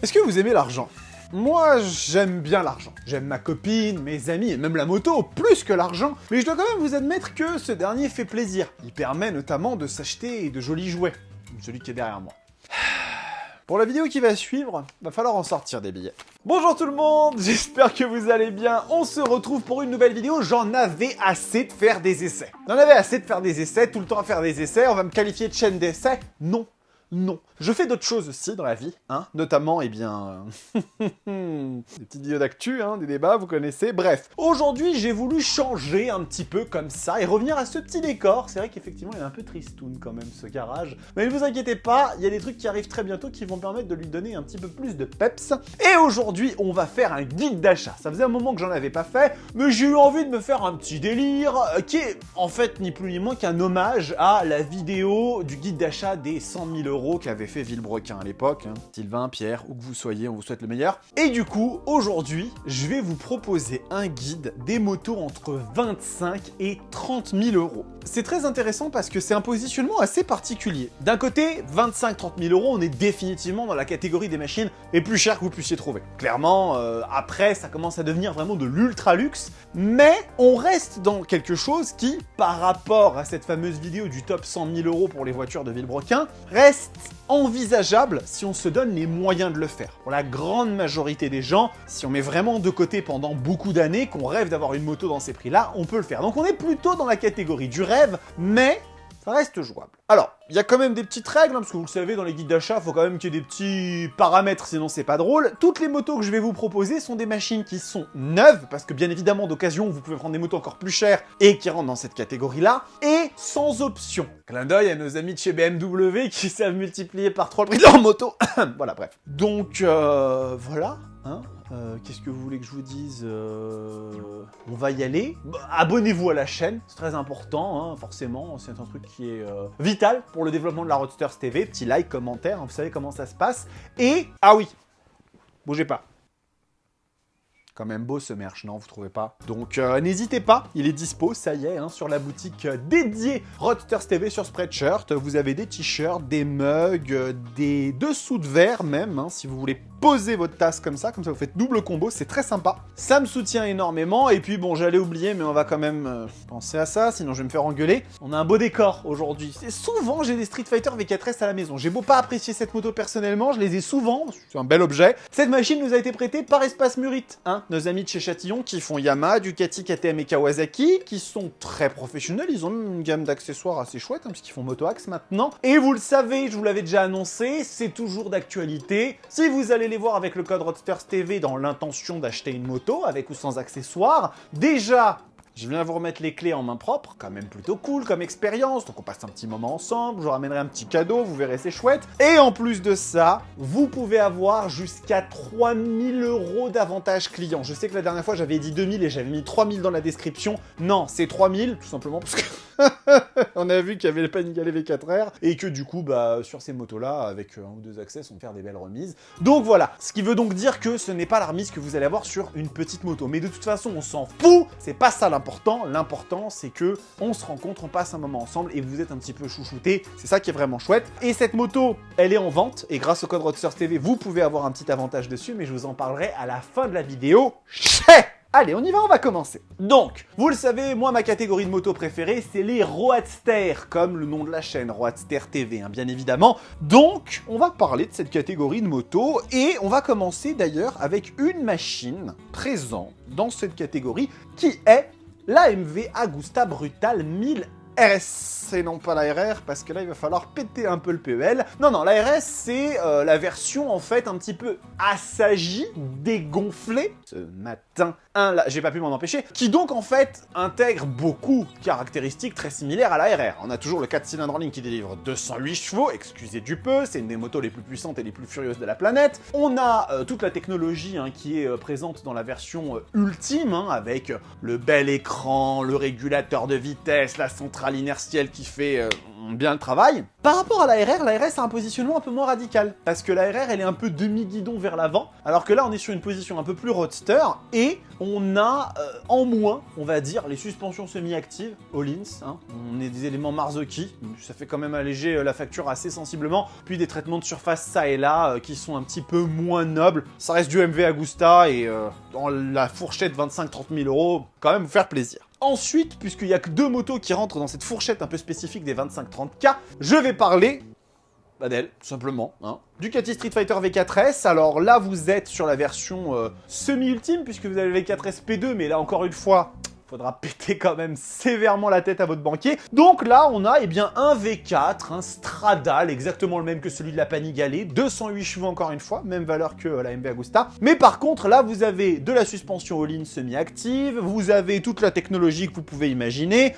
Est-ce que vous aimez l'argent? Moi, j'aime bien l'argent. J'aime ma copine, mes amis et même la moto plus que l'argent. Mais je dois quand même vous admettre que ce dernier fait plaisir. Il permet notamment de s'acheter de jolis jouets. Comme celui qui est derrière moi. Pour la vidéo qui va suivre, va falloir en sortir des billets. Bonjour tout le monde, j'espère que vous allez bien. On se retrouve pour une nouvelle vidéo. J'en avais assez de faire des essais. J'en avais assez de faire des essais, tout le temps à faire des essais. On va me qualifier de chaîne d'essais? Non. Non. Je fais d'autres choses aussi dans la vie, hein, notamment, eh bien, des petites vidéos d'actu, hein, des débats, vous connaissez, bref. Aujourd'hui, j'ai voulu changer un petit peu comme ça et revenir à ce petit décor. C'est vrai qu'effectivement, il est un peu tristoun quand même, ce garage. Mais ne vous inquiétez pas, il y a des trucs qui arrivent très bientôt qui vont permettre de lui donner un petit peu plus de peps. Et aujourd'hui, on va faire un guide d'achat. Ça faisait un moment que j'en avais pas fait, mais j'ai eu envie de me faire un petit délire qui est, en fait, ni plus ni moins qu'un hommage à la vidéo du guide d'achat des 100 000 € qu'avait fait Villebrequin à l'époque. Hein. Sylvain, Pierre, où que vous soyez, on vous souhaite le meilleur. Et du coup, aujourd'hui, je vais vous proposer un guide des motos entre 25 et 30 000 €. C'est très intéressant parce que c'est un positionnement assez particulier. D'un côté, 25-30 000 €, on est définitivement dans la catégorie des machines les plus chères que vous puissiez trouver. Clairement, après, ça commence à devenir vraiment de l'ultra luxe, mais on reste dans quelque chose qui, par rapport à cette fameuse vidéo du top 100 000 € pour les voitures de Villebrequin, reste envisageable si on se donne les moyens de le faire. Pour la grande majorité des gens, si on met vraiment de côté pendant beaucoup d'années, qu'on rêve d'avoir une moto dans ces prix-là, on peut le faire. Donc on est plutôt dans la catégorie du rêve, mais ça reste jouable. Alors, il y a quand même des petites règles, hein, parce que vous le savez, dans les guides d'achat, il faut quand même qu'il y ait des petits paramètres, sinon c'est pas drôle. Toutes les motos que je vais vous proposer sont des machines qui sont neuves, parce que bien évidemment, d'occasion, vous pouvez prendre des motos encore plus chères et qui rentrent dans cette catégorie-là, et sans option. Clin d'œil à nos amis de chez BMW qui savent multiplier par 3 le prix de leur moto. Voilà, bref. Donc, voilà, hein. Qu'est-ce que vous voulez que je vous dise? On va y aller. Abonnez-vous à la chaîne, c'est très important, hein, forcément, c'est un truc qui est vital pour le développement de la Roadsters TV. Petit like, commentaire, hein, vous savez comment ça se passe. Et, ah oui, bougez pas. Quand même beau ce merch, non, vous trouvez pas? Donc n'hésitez pas, il est dispo, ça y est, hein, sur la boutique dédiée Roadsters TV sur Spreadshirt. Vous avez des t-shirts, des mugs, des dessous de verre même, hein, si vous voulez poser votre tasse comme ça vous faites double combo, c'est très sympa. Ça me soutient énormément, et puis bon, j'allais oublier, mais on va quand même penser à ça, sinon je vais me faire engueuler. On a un beau décor aujourd'hui. Souvent, j'ai des Street Fighter V4S à la maison. J'ai beau pas apprécier cette moto personnellement, je les ai souvent, c'est un bel objet. Cette machine nous a été prêtée par Espace Murit, hein, nos amis de chez Châtillon qui font Yamaha, Ducati, KTM et Kawasaki, qui sont très professionnels, ils ont même une gamme d'accessoires assez chouette, hein, puisqu'ils font Moto-Axe maintenant. Et vous le savez, je vous l'avais déjà annoncé, c'est toujours d'actualité. Si vous allez les voir avec le code Roadsters TV dans l'intention d'acheter une moto, avec ou sans accessoires, déjà, je viens vous remettre les clés en main propre, quand même plutôt cool comme expérience, donc on passe un petit moment ensemble, je vous ramènerai un petit cadeau, vous verrez, c'est chouette. Et en plus de ça, vous pouvez avoir jusqu'à 3 000 € d'avantages clients. Je sais que la dernière fois j'avais dit 2 000 et j'avais mis 3 000 dans la description. Non, c'est 3 000, tout simplement parce que on a vu qu'il y avait le Panigale V4R et que du coup, bah, sur ces motos-là, avec un ou deux accès, on peut faire des belles remises. Donc voilà, ce qui veut donc dire que ce n'est pas la remise que vous allez avoir sur une petite moto. Mais de toute façon, on s'en fout, c'est pas ça l'important. L'important, c'est que on se rencontre, on passe un moment ensemble et vous êtes un petit peu chouchoutés. C'est ça qui est vraiment chouette. Et cette moto, elle est en vente et grâce au code Roadsters TV, vous pouvez avoir un petit avantage dessus, mais je vous en parlerai à la fin de la vidéo. Allez, on y va, on va commencer. Donc, vous le savez, moi, ma catégorie de moto préférée, c'est les Roadsters, comme le nom de la chaîne, Roadsters TV, hein, bien évidemment. Donc, on va parler de cette catégorie de moto, et on va commencer d'ailleurs avec une machine présente dans cette catégorie, qui est l'AMV Agusta Brutal 1000 RS. Et non pas la RR, parce que là, il va falloir péter un peu le PEL. Non, la RS, c'est la version, en fait, un petit peu assagie, dégonflée. Ce matin, là, j'ai pas pu m'en empêcher. Qui donc, en fait, intègre beaucoup de caractéristiques très similaires à la RR. On a toujours le 4 cylindres en ligne qui délivre 208 chevaux, excusez du peu, c'est une des motos les plus puissantes et les plus furieuses de la planète. On a toute la technologie hein, qui est présente dans la version ultime, hein, avec le bel écran, le régulateur de vitesse, la centrale inertielle qui fait bien le travail. Par rapport à la RS a un positionnement un peu moins radical, parce que la RR, elle est un peu demi-guidon vers l'avant, alors que là, on est sur une position un peu plus roadster, et on a en moins, on va dire, les suspensions semi-actives, Öhlins, hein. On est des éléments Marzocchi, ça fait quand même alléger la facture assez sensiblement, puis des traitements de surface ça et là qui sont un petit peu moins nobles. Ça reste du MV Agusta et dans la fourchette 25-30 000 euros, quand même vous faire plaisir. Ensuite, puisqu'il n'y a que 2 motos qui rentrent dans cette fourchette un peu spécifique des 25-30K, je vais parler d'elle, tout simplement. Hein. Ducati Street Fighter V4S, alors là vous êtes sur la version semi-ultime, puisque vous avez le V4S P2, mais là encore une fois, faudra péter quand même sévèrement la tête à votre banquier. Donc là, on a bien un V4, un Stradale, exactement le même que celui de la Panigale, 208 chevaux encore une fois, même valeur que la MV Agusta. Mais par contre, là, vous avez de la suspension all-in semi-active, vous avez toute la technologie que vous pouvez imaginer.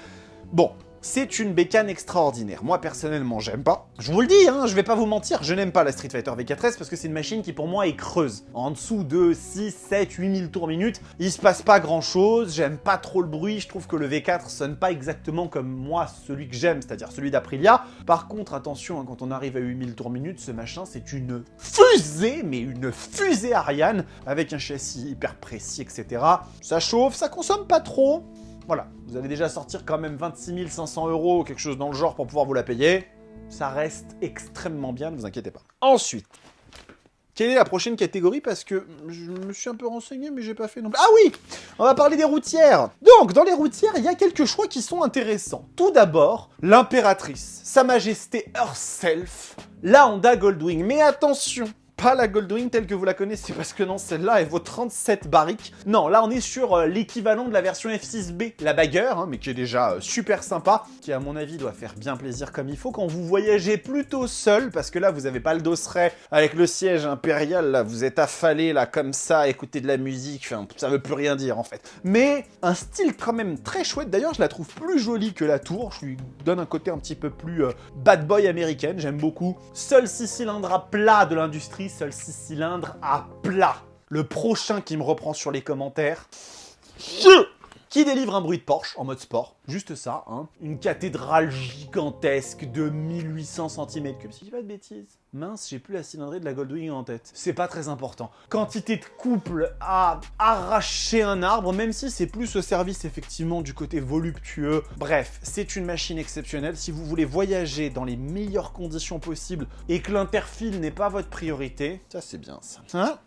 Bon, c'est une bécane extraordinaire. Moi, personnellement, j'aime pas. Je vous le dis, hein, je vais pas vous mentir, je n'aime pas la Street Fighter V4S parce que c'est une machine qui, pour moi, est creuse. En dessous de 6, 7, 8000 tours minute, il se passe pas grand-chose, j'aime pas trop le bruit, je trouve que le V4 sonne pas exactement comme moi, celui que j'aime, c'est-à-dire celui d'Aprilia. Par contre, attention, hein, quand on arrive à 8000 tours minute, ce machin, c'est une fusée, mais une fusée Ariane, avec un châssis hyper précis, etc. Ça chauffe, ça consomme pas trop. Voilà, vous allez déjà sortir quand même 26 500 €, quelque chose dans le genre pour pouvoir vous la payer. Ça reste extrêmement bien, ne vous inquiétez pas. Ensuite, quelle est la prochaine catégorie? Parce que je me suis un peu renseigné, mais j'ai pas fait non plus. Ah oui, on va parler des routières. Donc, dans les routières, il y a quelques choix qui sont intéressants. Tout d'abord, l'impératrice, Sa Majesté herself, la Honda Goldwing. Mais attention, pas la Goldwing telle que vous la connaissez, parce que non, celle-là, elle vaut 37 barriques. Non, là, on est sur l'équivalent de la version F6B, la Bagger, hein, mais qui est déjà super sympa, qui, à mon avis, doit faire bien plaisir comme il faut quand vous voyagez plutôt seul, parce que là, vous n'avez pas le dosseret avec le siège impérial, là, vous êtes affalé, là, comme ça, à écouter de la musique, enfin, ça veut plus rien dire, en fait. Mais un style quand même très chouette, d'ailleurs, je la trouve plus jolie que la Tour, je lui donne un côté un petit peu plus bad boy américaine, j'aime beaucoup. Seul 6 cylindres à plat de l'industrie, seul 6 cylindres à plat. Le prochain qui me reprend sur les commentaires, qui délivre un bruit de Porsche en mode sport. Juste ça, hein. Une cathédrale gigantesque de 1800 cm3. Si je dis pas de bêtises. Mince, j'ai plus la cylindrée de la Goldwing en tête. C'est pas très important. Quantité de couple à arracher un arbre, même si c'est plus au service effectivement du côté voluptueux. Bref, c'est une machine exceptionnelle. Si vous voulez voyager dans les meilleures conditions possibles et que l'interfile n'est pas votre priorité, ça c'est bien ça. Hein?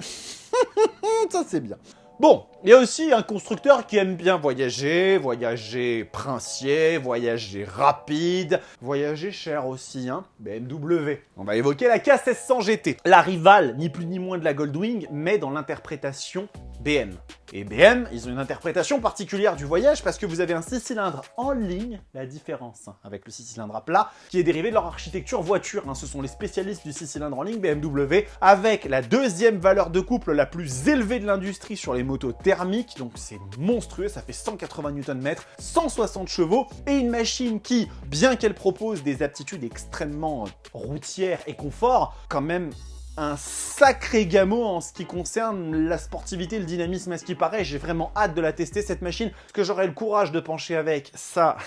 Ça c'est bien. Bon, il y a aussi un constructeur qui aime bien voyager, voyager princier, voyager rapide, voyager cher aussi, hein, BMW. On va évoquer la K1600 GT, la rivale ni plus ni moins de la Goldwing, mais dans l'interprétation BM. Et BM, ils ont une interprétation particulière du voyage parce que vous avez un 6 cylindres en ligne, la différence hein, avec le 6 cylindres à plat, qui est dérivé de leur architecture voiture. Hein, ce sont les spécialistes du 6 cylindres en ligne BMW, avec la deuxième valeur de couple la plus élevée de l'industrie sur les motos thermiques, donc c'est monstrueux, ça fait 180 Nm, 160 chevaux, et une machine qui, bien qu'elle propose des aptitudes extrêmement routières et confort, quand même un sacré gamot en ce qui concerne la sportivité, le dynamisme à ce qui paraît. J'ai vraiment hâte de la tester cette machine. Est-ce que j'aurai le courage de pencher avec? Ça,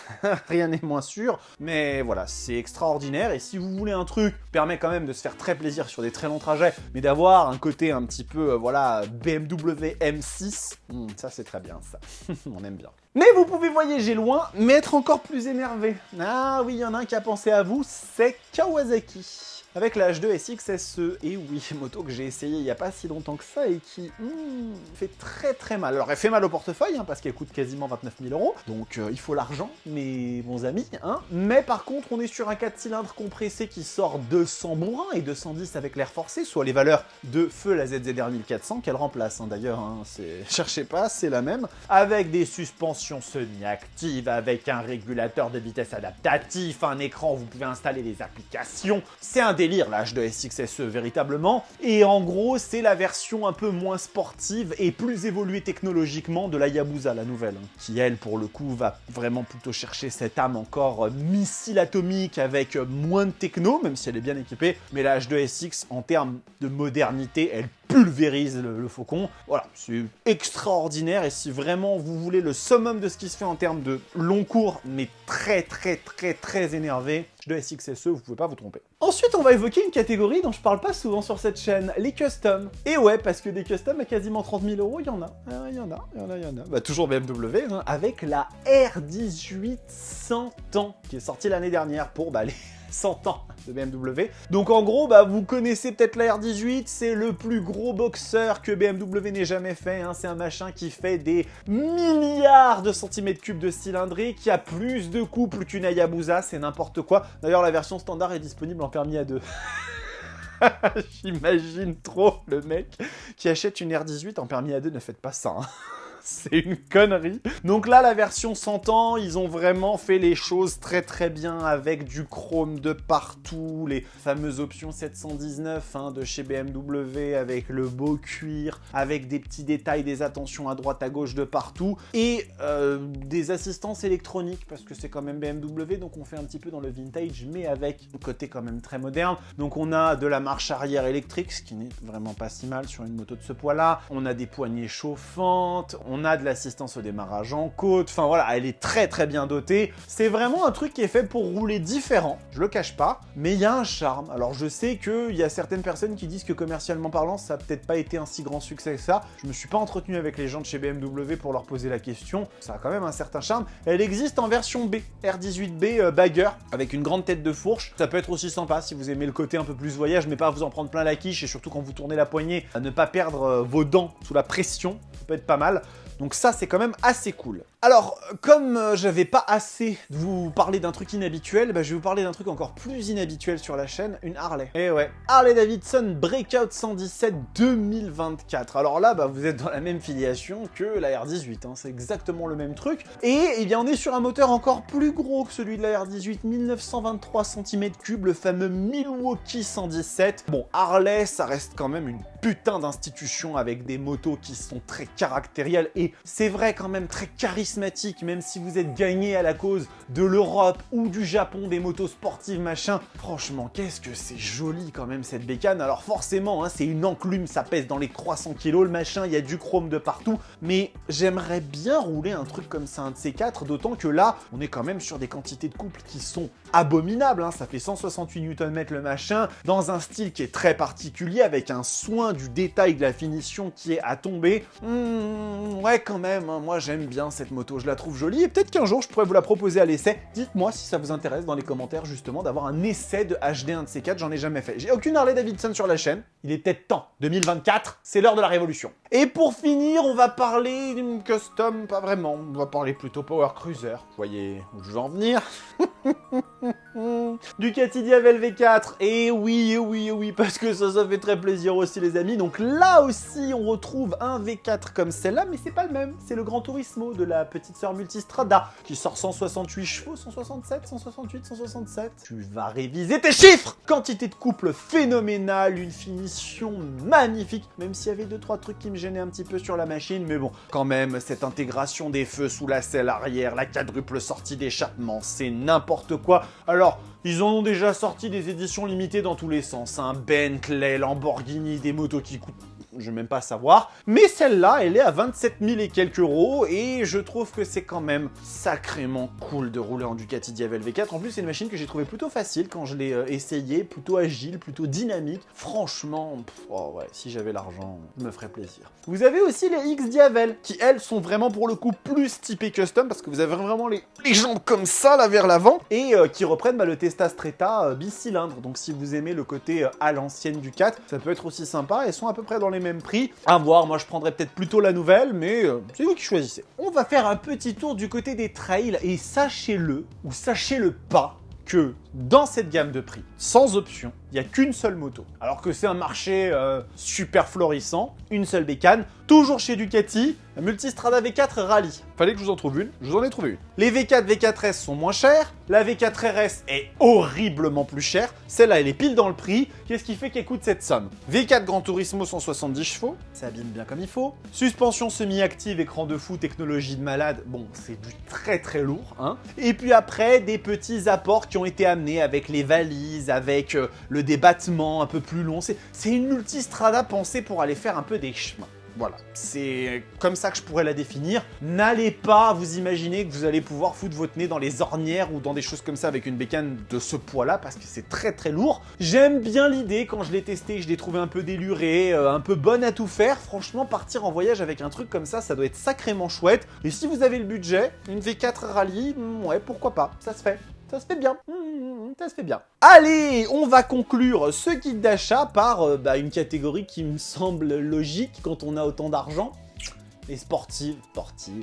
rien n'est moins sûr. Mais voilà, c'est extraordinaire. Et si vous voulez un truc qui permet quand même de se faire très plaisir sur des très longs trajets, mais d'avoir un côté un petit peu, voilà, BMW M6, ça c'est très bien ça. On aime bien. Mais vous pouvez voyager loin, mais être encore plus énervé. Ah oui, il y en a un qui a pensé à vous, c'est Kawasaki. Avec la H2 SX SE, et oui, moto que j'ai essayé il n'y a pas si longtemps que ça et qui fait très très mal. Alors elle fait mal au portefeuille, hein, parce qu'elle coûte quasiment 29 000 €, donc il faut l'argent, mes bons amis. Hein. Mais par contre, on est sur un 4 cylindres compressé qui sort 200 bourrins et 210 avec l'air forcé, soit les valeurs de feu la ZZR 1400, qu'elle remplace hein, d'ailleurs, hein, cherchez pas, c'est la même. Avec des suspensions semi-actives, avec un régulateur de vitesse adaptatif, un écran où vous pouvez installer les applications. C'est un délire la H2 SX SE véritablement, et en gros c'est la version un peu moins sportive et plus évoluée technologiquement de la Yabusa, la nouvelle, hein, qui elle pour le coup va vraiment plutôt chercher cette âme encore missile atomique avec moins de techno, même si elle est bien équipée, mais la H2 SX en termes de modernité, elle pue pulvérise le Faucon. Voilà, c'est extraordinaire, et si vraiment vous voulez le summum de ce qui se fait en termes de long cours, mais très énervé, de SXSE, vous pouvez pas vous tromper. Ensuite, on va évoquer une catégorie dont je parle pas souvent sur cette chaîne, les customs. Et ouais, parce que des customs à quasiment 30 000 €, il y en a. Il y en a. Bah, toujours BMW, hein, avec la R18 100 ans, qui est sortie l'année dernière pour les 100 ans de BMW. Donc en gros, vous connaissez peut-être la R18, c'est le plus gros boxeur que BMW n'ait jamais fait, hein. C'est un machin qui fait des milliards de centimètres cubes de cylindrée, qui a plus de couple qu'une Hayabusa, c'est n'importe quoi. D'ailleurs, la version standard est disponible en permis A2. J'imagine trop le mec qui achète une R18 en permis A2, ne faites pas ça, hein. C'est une connerie. Donc là, la version 100 ans, ils ont vraiment fait les choses très bien, avec du chrome de partout, les fameuses options 719 de chez BMW, avec le beau cuir, avec des petits détails, des attentions à droite, à gauche, de partout, et des assistances électroniques, parce que c'est quand même BMW, donc on fait un petit peu dans le vintage, mais avec un côté quand même très moderne. Donc on a de la marche arrière électrique, ce qui n'est vraiment pas si mal sur une moto de ce poids-là. On a des poignées chauffantes, on a de l'assistance au démarrage en côte, enfin voilà, elle est très bien dotée. C'est vraiment un truc qui est fait pour rouler différent, je le cache pas, mais il y a un charme. Alors je sais qu'il y a certaines personnes qui disent que commercialement parlant, ça a peut-être pas été un si grand succès que ça. Je me suis pas entretenu avec les gens de chez BMW pour leur poser la question, ça a quand même un certain charme. Elle existe en version B, R18B Bagger, avec une grande tête de fourche. Ça peut être aussi sympa si vous aimez le côté un peu plus voyage, mais pas à vous en prendre plein la quiche, et surtout quand vous tournez la poignée, à ne pas perdre vos dents sous la pression, ça peut être pas mal. Donc ça, c'est quand même assez cool. Alors, comme j'avais pas assez de vous parler d'un truc inhabituel, je vais vous parler d'un truc encore plus inhabituel sur la chaîne, une Harley. Eh ouais, Harley-Davidson Breakout 117 2024. Alors là, vous êtes dans la même filiation que la R18, hein, c'est exactement le même truc. Et eh bien, on est sur un moteur encore plus gros que celui de la R18, 1923 cm3, le fameux Milwaukee 117. Bon, Harley, ça reste quand même une putain d'institution avec des motos qui sont très caractérielles, et c'est vrai quand même très charismatique, même si vous êtes gagné à la cause de l'Europe ou du Japon, des motos sportives machin. Franchement, qu'est-ce que c'est joli quand même cette bécane. Alors forcément, hein, c'est une enclume, ça pèse dans les 300 kg le machin, il y a du chrome de partout, mais j'aimerais bien rouler un truc comme ça, un de ces quatre, d'autant que là, on est quand même sur des quantités de couple qui sont abominables, hein. Ça fait 168 Nm le machin, dans un style qui est très particulier, avec un soin du détail, de la finition qui est à tomber. Ouais, quand même, hein, moi j'aime bien cette moto, je la trouve jolie, et peut-être qu'un jour je pourrais vous la proposer à l'essai. Dites-moi si ça vous intéresse dans les commentaires justement d'avoir un essai de HD 1 de ces 4, j'en ai jamais fait. J'ai aucune Harley Davidson sur la chaîne, il est peut-être temps, 2024, c'est l'heure de la révolution. Et pour finir, on va parler d'une custom, pas vraiment, on va parler plutôt Power Cruiser. Vous voyez où je veux en venir? Ducati Diavel V4, et oui, parce que ça fait très plaisir aussi les amis. Donc là aussi on retrouve un V4 comme celle-là, mais c'est pas le même, c'est le Gran Turismo de la petite sœur Multistrada, qui sort 168 chevaux, 167, 168, 167. Tu vas réviser tes chiffres. Quantité de couple phénoménale, une finition magnifique, même s'il y avait 2-3 trucs qui me gênaient un petit peu sur la machine, mais bon, quand même, cette intégration des feux sous la selle arrière, la quadruple sortie d'échappement, c'est n'importe quoi. Alors, ils en ont déjà sorti des éditions limitées dans tous les sens, hein. Bentley, Lamborghini, des motos qui coûtent... je vais même pas savoir. Mais celle-là, elle est à 27 000 et quelques euros, et je trouve que c'est quand même sacrément cool de rouler en Ducati Diavel V4. En plus, c'est une machine que j'ai trouvée plutôt facile quand je l'ai essayée, plutôt agile, plutôt dynamique. Franchement, oh ouais, si j'avais l'argent, ça me ferait plaisir. Vous avez aussi les X Diavel, qui elles sont vraiment pour le coup plus typées custom, parce que vous avez vraiment les jambes comme ça, là, vers l'avant, et qui reprennent le Testa Stretta bicylindre. Donc si vous aimez le côté à l'ancienne Ducat, ça peut être aussi sympa. Elles sont à peu près dans les mêmes prix. À voir, moi je prendrais peut-être plutôt la nouvelle, mais c'est vous qui choisissez. On va faire un petit tour du côté des trails, et sachez-le, ou sachez-le pas, que dans cette gamme de prix, sans option, il n'y a qu'une seule moto. Alors que c'est un marché super florissant, une seule bécane, toujours chez Ducati, la Multistrada V4 Rally. Fallait que je vous en trouve une, je vous en ai trouvé une. Les V4, V4S sont moins chers, la V4 RS est horriblement plus chère, celle-là elle est pile dans le prix. Qu'est-ce qui fait qu'elle coûte cette somme? V4 Gran Turismo 170 chevaux, ça abîme bien comme il faut. Suspension semi-active, écran de fou, technologie de malade, bon c'est du très lourd, hein. Et puis après, des petits apports qui ont été amenés ramener avec les valises, avec le débattement un peu plus long. C'est une multistrada pensée pour aller faire un peu des chemins. Voilà, c'est comme ça que je pourrais la définir. N'allez pas vous imaginer que vous allez pouvoir foutre votre nez dans les ornières ou dans des choses comme ça avec une bécane de ce poids-là, parce que c'est très très lourd. J'aime bien l'idée, quand je l'ai testé, je l'ai trouvé un peu déluré, un peu bonne à tout faire. Franchement, partir en voyage avec un truc comme ça doit être sacrément chouette. Et si vous avez le budget, une V4 Rallye, ouais, pourquoi pas, ça se fait. Ça se fait bien, ça se fait bien. Allez, on va conclure ce guide d'achat par une catégorie qui me semble logique quand on a autant d'argent. Les sportives,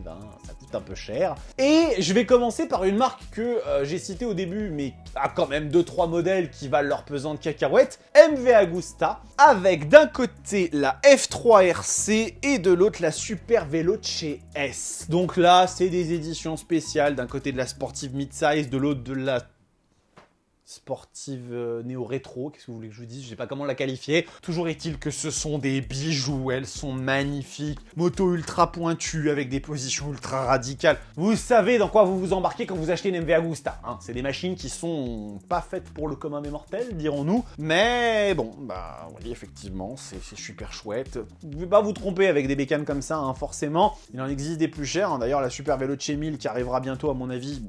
hein, ça coûte un peu cher. Et je vais commencer par une marque que j'ai citée au début, mais a quand même 2-3 modèles qui valent leur pesant de cacahuètes. MV Agusta, avec d'un côté la F3RC et de l'autre la Super Veloce S. Donc là, c'est des éditions spéciales, d'un côté de la sportive mid-size, de l'autre de la sportive néo-rétro, qu'est-ce que vous voulez que je vous dise, je sais pas comment la qualifier. Toujours est-il que ce sont des bijoux, elles sont magnifiques, moto ultra pointue avec des positions ultra radicales. Vous savez dans quoi vous vous embarquez quand vous achetez une MV Agusta, hein. C'est des machines qui sont pas faites pour le commun des mortels, dirons-nous, mais bon, bah oui, effectivement, c'est super chouette. Vous pouvez pas vous tromper avec des bécanes comme ça, hein, forcément. Il en existe des plus chers, hein. D'ailleurs la Super Veloce 1000 qui arrivera bientôt à mon avis,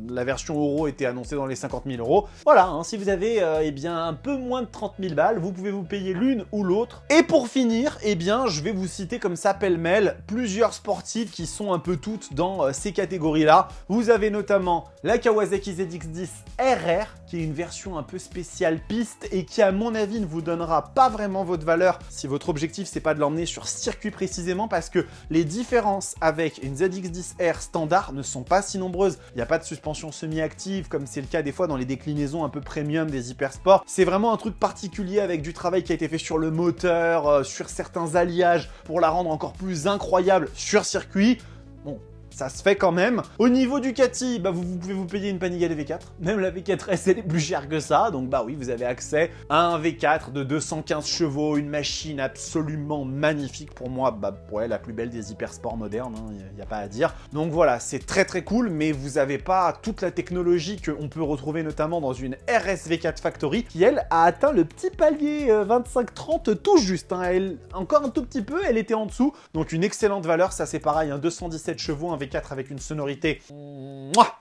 la version Euro était annoncée dans les 50 000 €. Voilà, hein, si vous avez un peu moins de 30 000 balles, vous pouvez vous payer l'une ou l'autre. Et pour finir, je vais vous citer comme ça pêle-mêle plusieurs sportives qui sont un peu toutes dans ces catégories-là. Vous avez notamment la Kawasaki ZX-10 RR, qui est une version un peu spéciale piste et qui, à mon avis, ne vous donnera pas vraiment votre valeur si votre objectif c'est pas de l'emmener sur circuit précisément, parce que les différences avec une ZX-10R standard ne sont pas si nombreuses. Il n'y a pas de suspension semi-active comme c'est le cas des fois dans les déclinaisons un peu premium des hypersports. C'est vraiment un truc particulier avec du travail qui a été fait sur le moteur, sur certains alliages pour la rendre encore plus incroyable sur circuit. Bon, ça se fait quand même. Au niveau du Ducati, vous pouvez vous payer une Panigale V4. Même la V4S, elle est plus chère que ça. Donc oui, vous avez accès à un V4 de 215 chevaux, une machine absolument magnifique. Pour moi, ouais, la plus belle des hypersports modernes, il n'y a pas à dire. Donc voilà, c'est très très cool, mais vous n'avez pas toute la technologie qu'on peut retrouver notamment dans une RS V4 Factory, qui elle a atteint le petit palier 25-30 tout juste, hein. Elle, encore un tout petit peu, elle était en dessous. Donc une excellente valeur, ça c'est pareil, 217 chevaux, un V4 avec une sonorité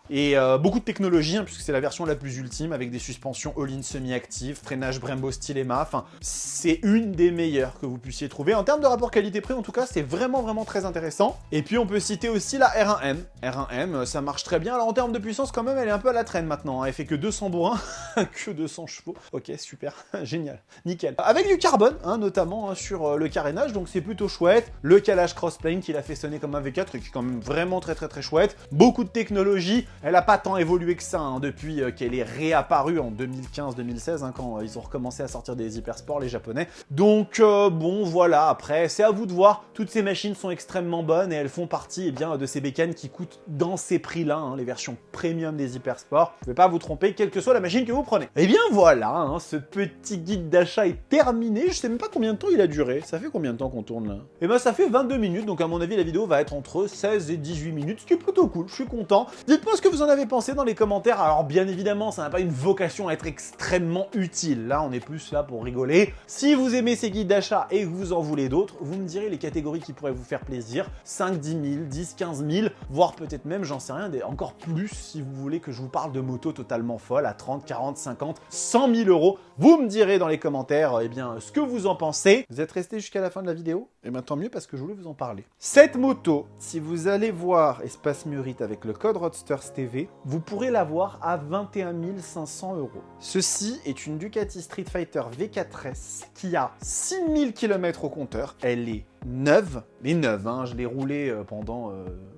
et beaucoup de technologie, hein, puisque c'est la version la plus ultime avec des suspensions all-in semi-actives, freinage Brembo Stylema, enfin c'est une des meilleures que vous puissiez trouver. En termes de rapport qualité-prix, en tout cas, c'est vraiment très intéressant. Et puis on peut citer aussi la R1M. R1M, ça marche très bien. Alors en termes de puissance, quand même, elle est un peu à la traîne maintenant, hein. Elle fait que 200 bourrins, que 200 chevaux. Ok, super, génial, nickel. Avec du carbone, hein, notamment hein, sur le carénage, donc c'est plutôt chouette. Le calage crossplane qui l'a fait sonner comme un V4 et qui est quand même vraiment très chouette. Beaucoup de technologie. Elle a pas tant évolué que ça hein, depuis qu'elle est réapparue en 2015-2016 hein, quand ils ont recommencé à sortir des hypersports les japonais. Donc bon voilà, après c'est à vous de voir. Toutes ces machines sont extrêmement bonnes et elles font partie de ces bécanes qui coûtent dans ces prix-là, hein, les versions premium des hypersports. Vous ne pouvez pas vous tromper quelle que soit la machine que vous prenez. Et bien voilà, hein, ce petit guide d'achat est terminé. Je sais même pas combien de temps il a duré. Ça fait combien de temps qu'on tourne là? Et ben ça fait 22 minutes, donc à mon avis la vidéo va être entre 16 et 18 minutes, ce qui est plutôt cool, je suis content. Dites-moi ce que vous en avez pensé dans les commentaires. Alors bien évidemment, ça n'a pas une vocation à être extrêmement utile. Là, on est plus là pour rigoler. Si vous aimez ces guides d'achat et que vous en voulez d'autres, vous me direz les catégories qui pourraient vous faire plaisir. 5, 10 000, 10, 15 000, voire peut-être même, j'en sais rien, encore plus si vous voulez que je vous parle de motos totalement folles à 30, 40, 50, 100 000 euros. Vous me direz dans les commentaires ce que vous en pensez. Vous êtes resté jusqu'à la fin de la vidéo? Et bien tant mieux parce que je voulais vous en parler. Cette moto, si vous allez voir Espace Murite avec le code Roadsters TV, vous pourrez l'avoir à 21 500 €. Ceci est une Ducati Street Fighter V4S qui a 6000 km au compteur. Elle est neuve, mais neuve, hein, je l'ai roulée pendant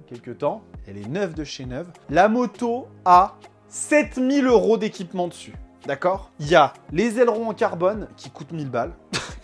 quelques temps. Elle est neuve de chez neuve. La moto a 7000 € d'équipement dessus. D'accord? Il y a les ailerons en carbone qui coûtent 1000 balles.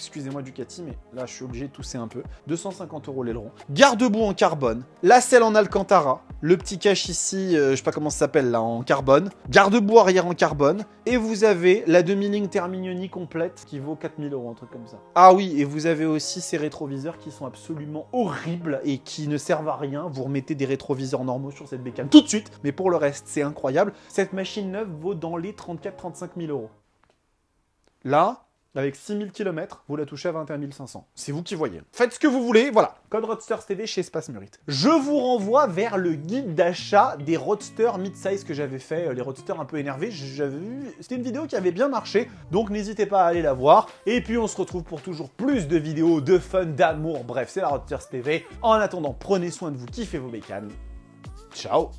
Excusez-moi Ducati, mais là je suis obligé de tousser un peu. 250 € l'aileron. Garde-boue en carbone. La selle en Alcantara. Le petit cache ici, je sais pas comment ça s'appelle là, en carbone. Garde-boue arrière en carbone. Et vous avez la demi-ligne Terminioni complète qui vaut 4000 €, un truc comme ça. Ah oui, et vous avez aussi ces rétroviseurs qui sont absolument horribles et qui ne servent à rien. Vous remettez des rétroviseurs normaux sur cette bécane tout de suite. Mais pour le reste, c'est incroyable. Cette machine neuve vaut dans les 34-35 000 €. Là, avec 6000 km, vous la touchez à 21 500. C'est vous qui voyez. Faites ce que vous voulez, voilà. Code Roadsters TV chez Espace Murite. Je vous renvoie vers le guide d'achat des Roadsters mid-size que j'avais fait, les Roadsters un peu énervés. J'avais vu, c'était une vidéo qui avait bien marché, donc n'hésitez pas à aller la voir. Et puis on se retrouve pour toujours plus de vidéos de fun, d'amour. Bref, c'est la Roadsters TV. En attendant, prenez soin de vous, kiffez vos bécanes. Ciao!